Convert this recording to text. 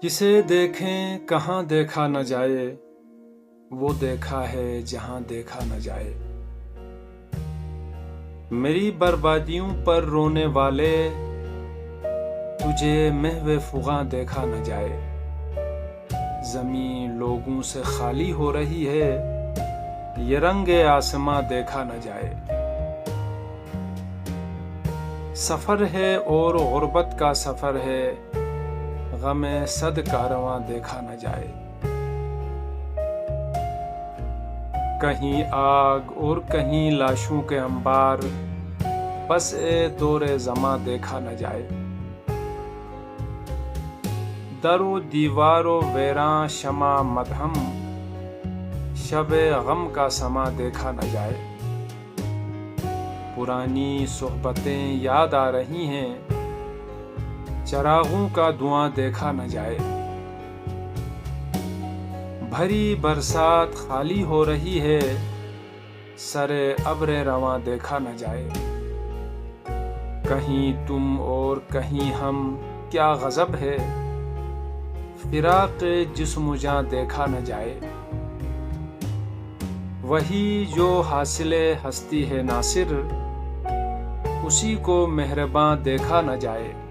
जिसे देखें कहाँ देखा न जाए, वो देखा है जहाँ देखा न जाए। मेरी बर्बादियों पर रोने वाले, तुझे महवे फुगा देखा न जाए। ज़मीं लोगों से खाली हो रही है, ये रंगे आसमां देखा न जाए। सफ़र है और गुर्बत का सफ़र है, गमे सद कारवां देखा न जाए। कहीं आग और कहीं लाशों के अंबार, बस ए दौरे ज़मां देखा न जाए। दरो दीवारो वेरां शमा मदहम, शबे गम का समा देखा न जाए। पुरानी सोहबतें याद आ रही हैं, चरागों का धुआं देखा न जाए। भरी बरसात खाली हो रही है, सरे अब्रे रवां देखा न जाए। कहीं तुम और कहीं हम, क्या गजब है, फिराक जिस्म जां देखा न जाए। वही जो हासिले हस्ती है नासिर, उसी को मेहरबान देखा न जाए।